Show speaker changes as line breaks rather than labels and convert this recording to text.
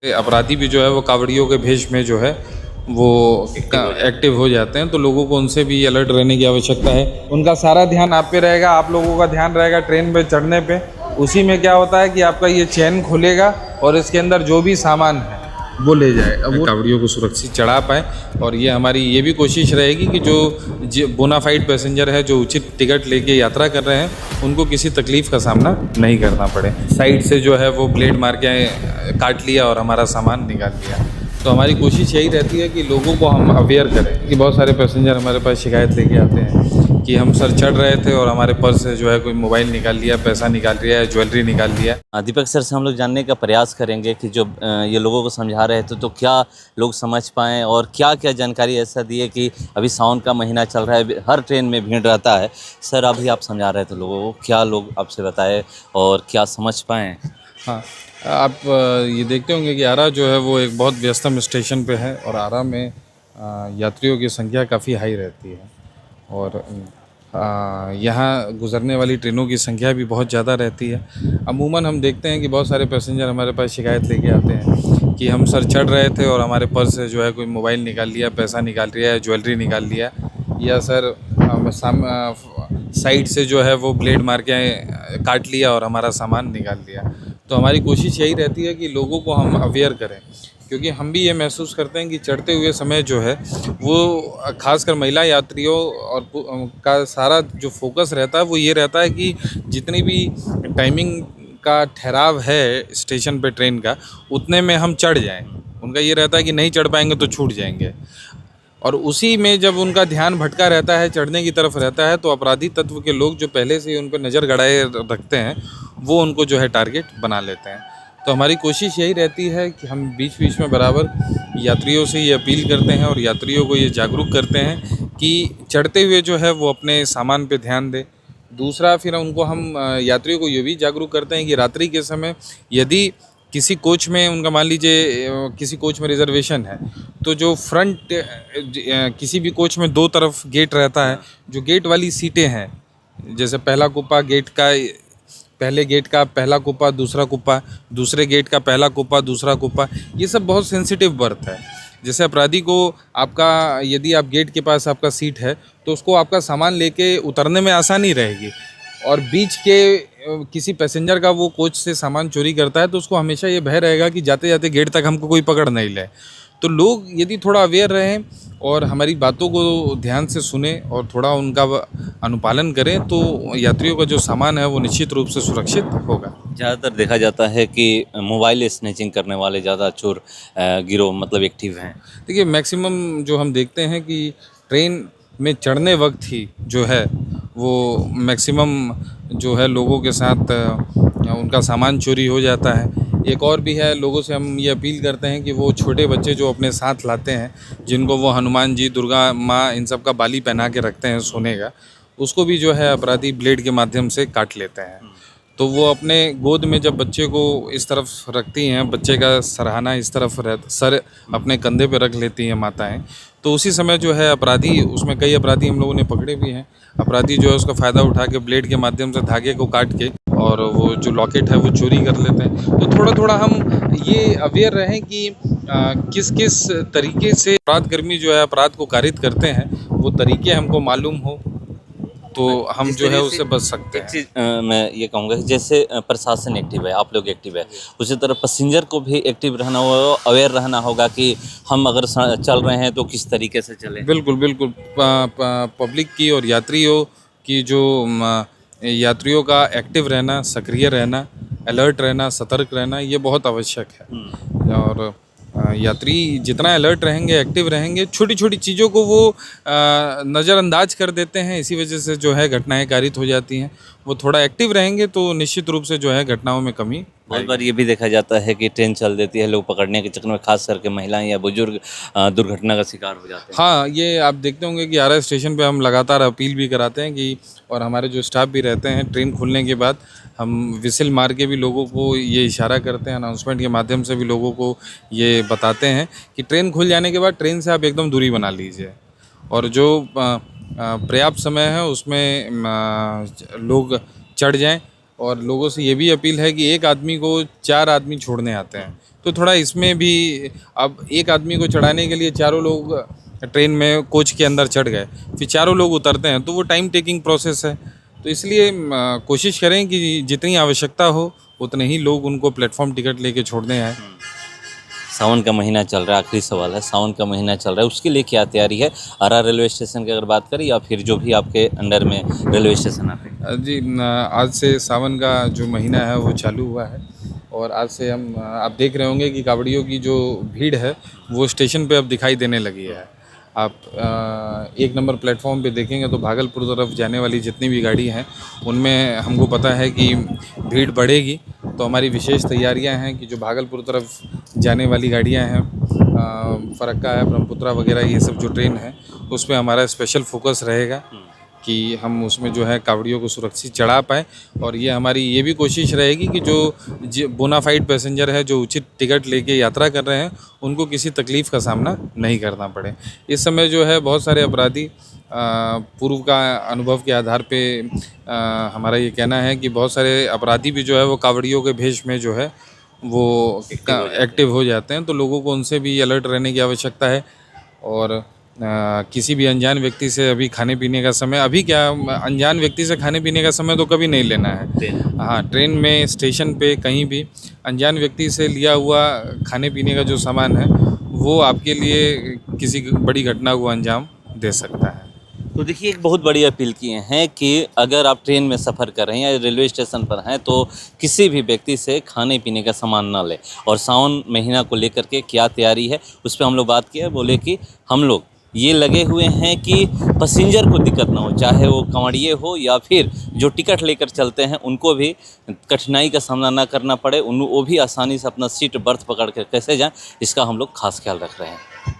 अपराधी भी जो है वो कावड़ियों के भेष में जो है वो एक्टिव हो जाते हैं, तो लोगों को उनसे भी अलर्ट रहने की आवश्यकता है। उनका सारा ध्यान आप पे रहेगा, आप लोगों का ध्यान रहेगा ट्रेन पे चढ़ने पे। उसी में क्या होता है कि आपका ये चैन खुलेगा और इसके अंदर जो भी सामान है वो ले जाए, अब वो कावड़ियों को सुरक्षित चढ़ा पाए। और ये हमारी ये भी कोशिश रहेगी कि जो बोनाफाइड पैसेंजर है, जो उचित टिकट लेके यात्रा कर रहे हैं, उनको किसी तकलीफ़ का सामना नहीं करना पड़े। साइड से जो है वो ब्लेड मार के काट लिया और हमारा सामान निकाल लिया। तो हमारी कोशिश यही रहती है कि लोगों को हम अवेयर करें कि बहुत सारे पैसेंजर हमारे पास शिकायत लेके आते हैं कि हम सर चढ़ रहे थे और हमारे पर्स से जो है कोई मोबाइल निकाल लिया, पैसा निकाल लिया है, ज्वेलरी निकाल लिया।
दीपक सर से हम लोग जानने का प्रयास करेंगे कि जो ये लोगों को समझा रहे थे तो क्या लोग समझ पाएँ और क्या क्या जानकारी ऐसा दी है कि अभी सावन का महीना चल रहा है, हर ट्रेन में भीड़ रहता है। सर अभी आप समझा रहे थे लोगों को, क्या लोग आपसे बताए और क्या समझ पाएँ?
हाँ, आप ये देखते होंगे कि आरा जो है वो एक बहुत व्यस्तम स्टेशन पे है और आरा में यात्रियों की संख्या काफ़ी हाई रहती है और यहाँ गुज़रने वाली ट्रेनों की संख्या भी बहुत ज़्यादा रहती है। अमूमन हम देखते हैं कि बहुत सारे पैसेंजर हमारे पास शिकायत लेके आते हैं कि हम सर चढ़ रहे थे और हमारे पर्स से जो है कोई मोबाइल निकाल लिया, पैसा निकाल लिया है, ज्वेलरी निकाल लिया, या सर साइड से जो है वो ब्लेड मार के काट लिया और हमारा सामान निकाल लिया। तो हमारी कोशिश यही रहती है कि लोगों को हम अवेयर करें, क्योंकि हम भी ये महसूस करते हैं कि चढ़ते हुए समय जो है वो खासकर महिला यात्रियों और का सारा जो फोकस रहता है वो ये रहता है कि जितनी भी टाइमिंग का ठहराव है स्टेशन पे ट्रेन का, उतने में हम चढ़ जाएं। उनका ये रहता है कि नहीं चढ़ पाएंगे तो छूट जाएंगे, और उसी में जब उनका ध्यान भटका रहता है, चढ़ने की तरफ रहता है, तो अपराधी तत्व के लोग जो पहले से ही उन पर नज़र गड़ाए रखते हैं वो उनको जो है टारगेट बना लेते हैं। तो हमारी कोशिश यही रहती है कि हम बीच बीच में बराबर यात्रियों से ये अपील करते हैं और यात्रियों को ये जागरूक करते हैं कि चढ़ते हुए जो है वो अपने सामान पे ध्यान दें। दूसरा, फिर उनको हम यात्रियों को ये भी जागरूक करते हैं कि रात्रि के समय यदि किसी कोच में उनका मान लीजिए किसी कोच में रिजर्वेशन है, तो जो फ्रंट किसी भी कोच में दो तरफ गेट रहता है, जो गेट वाली सीटें हैं, जैसे पहला कुप्पा गेट का, पहले गेट का पहला कुप्पा, दूसरा कुप्पा, दूसरे गेट का पहला कुप्पा, दूसरा कुप्पा, ये सब बहुत सेंसिटिव बर्थ है। जैसे अपराधी को आपका, यदि आप गेट के पास आपका सीट है तो उसको आपका सामान लेके उतरने में आसानी रहेगी, और बीच के किसी पैसेंजर का वो कोच से सामान चोरी करता है तो उसको हमेशा ये भय रहेगा कि जाते जाते गेट तक हमको कोई पकड़ नहीं ले। तो लोग यदि थोड़ा अवेयर रहें और हमारी बातों को ध्यान से सुने और थोड़ा उनका अनुपालन करें, तो यात्रियों का जो सामान है वो निश्चित रूप से सुरक्षित होगा।
ज़्यादातर देखा जाता है कि मोबाइल स्नैचिंग करने वाले ज़्यादा चोर गिरोह मतलब एक्टिव हैं।
देखिए, मैक्सिमम जो हम देखते हैं कि ट्रेन में चढ़ने वक्त ही जो है वो मैक्सिमम जो है लोगों के साथ उनका सामान चोरी हो जाता है। एक और भी है, लोगों से हम ये अपील करते हैं कि वो छोटे बच्चे जो अपने साथ लाते हैं, जिनको वो हनुमान जी, दुर्गा माँ, इन सब का बाली पहना के रखते हैं सोने का, उसको भी जो है अपराधी ब्लेड के माध्यम से काट लेते हैं। तो वो अपने गोद में जब बच्चे को इस तरफ रखती हैं, बच्चे का सरहाना इस तरफ सर अपने कंधे पे रख लेती हैं माताएं, तो उसी समय जो है अपराधी, उसमें कई अपराधी हम लोगों ने पकड़े भी हैं, अपराधी जो है उसका फ़ायदा उठा के ब्लेड के माध्यम से धागे को काट के और वो जो लॉकेट है वो चोरी कर लेते हैं। तो थोड़ा थोड़ा हम ये अवेयर रहें कि किस किस तरीके से अपराधकर्मी जो है अपराध को कारित करते हैं, वो तरीके हमको मालूम हो तो हम जो है उससे बच सकते हैं।
एक चीज़ मैं ये कहूँगा कि जैसे प्रशासन एक्टिव है, आप लोग एक्टिव है, उसी तरह पैसेंजर को भी एक्टिव रहना होगा, अवेयर रहना होगा कि हम अगर चल रहे हैं तो किस तरीके से चलें।
बिल्कुल बिल्कुल, पब्लिक की और यात्रियों की जो यात्रियों का एक्टिव रहना, सक्रिय रहना, अलर्ट रहना, सतर्क रहना, ये बहुत आवश्यक है। और यात्री जितना अलर्ट रहेंगे, एक्टिव रहेंगे, छोटी छोटी चीज़ों को वो नज़रअंदाज कर देते हैं, इसी वजह से जो है घटनाएं कारित हो जाती हैं। वो थोड़ा एक्टिव रहेंगे तो निश्चित रूप से जो है घटनाओं में कमी।
बहुत बार ये भी देखा जाता है कि ट्रेन चल देती है, लोग पकड़ने के चक्कर में खास करके महिलाएं या बुजुर्ग दुर्घटना का शिकार हो जाते हैं।
हाँ, ये आप देखते होंगे कि आरा स्टेशन पे हम लगातार अपील भी कराते हैं कि, और हमारे जो स्टाफ भी रहते हैं, ट्रेन खुलने के बाद हम विसिल मार के भी लोगों को ये इशारा करते हैं, अनाउंसमेंट के माध्यम से भी लोगों को ये बताते हैं कि ट्रेन खुल जाने के बाद ट्रेन से आप एकदम दूरी बना लीजिए, और जो पर्याप्त समय है उसमें लोग चढ़ जाएं। और लोगों से ये भी अपील है कि एक आदमी को 4 आदमी छोड़ने आते हैं, तो थोड़ा इसमें भी अब एक आदमी को चढ़ाने के लिए चारों लोग ट्रेन में कोच के अंदर चढ़ गए, फिर चारों लोग उतरते हैं, तो वो टाइम टेकिंग प्रोसेस है। तो इसलिए कोशिश करें कि जितनी आवश्यकता हो उतने ही लोग उनको प्लेटफॉर्म टिकट लेके छोड़ने आए।
सावन का महीना चल रहा है, आखिरी सवाल है, सावन का महीना चल रहा है, उसके लिए क्या तैयारी है आरआर रेलवे स्टेशन की अगर बात करें या फिर जो भी आपके अंडर में रेलवे स्टेशन आते हैं?
जी आज से सावन का जो महीना है वो चालू हुआ है और आज से हम आप देख रहे होंगे कि कावड़ियों की जो भीड़ है वो स्टेशन पे अब दिखाई देने लगी है। आप एक नंबर प्लेटफॉर्म पे देखेंगे तो भागलपुर तरफ जाने वाली जितनी भी गाड़ी हैं उनमें हमको पता है कि भीड़ बढ़ेगी। तो हमारी विशेष तैयारियां हैं कि जो भागलपुर तरफ जाने वाली गाड़ियां हैं, फरक्का है, ब्रह्मपुत्रा वगैरह, ये सब जो ट्रेन है उस पर हमारा स्पेशल फोकस रहेगा कि हम उसमें जो है कावड़ियों को सुरक्षित चढ़ा पाएँ। और ये हमारी ये भी कोशिश रहेगी कि जो बोनाफाइड पैसेंजर है, जो उचित टिकट लेके यात्रा कर रहे हैं, उनको किसी तकलीफ़ का सामना नहीं करना पड़े। इस समय जो है बहुत सारे अपराधी पूर्व का अनुभव के आधार पे हमारा ये कहना है कि बहुत सारे अपराधी भी जो है वो कावड़ियों के भेष में जो है वो एक्टिव हो जाते हैं। तो लोगों को उनसे भी अलर्ट रहने की आवश्यकता है। और किसी भी अनजान व्यक्ति से अभी खाने पीने का समय, अभी क्या अनजान व्यक्ति से खाने पीने का समय तो कभी नहीं लेना है। हाँ, ट्रेन में, स्टेशन पे, कहीं भी अनजान व्यक्ति से लिया हुआ खाने पीने का जो सामान है वो आपके लिए किसी बड़ी घटना को अंजाम दे सकता है।
तो देखिए, एक बहुत बड़ी अपील किए हैं कि अगर आप ट्रेन में सफ़र कर रहे हैं या रेलवे स्टेशन पर हैं तो किसी भी व्यक्ति से खाने पीने का सामान ना लें। और सावन महीना को लेकर के क्या तैयारी है उस पर हम लोग बात किए। बोले कि हम लोग ये लगे हुए हैं कि पैसेंजर को दिक्कत ना हो, चाहे वो कांवड़िए हो या फिर जो टिकट लेकर चलते हैं उनको भी कठिनाई का सामना ना करना पड़े, वो भी आसानी से अपना सीट बर्थ पकड़ कर कैसे जाएं, इसका हम लोग खास ख्याल रख रहे हैं।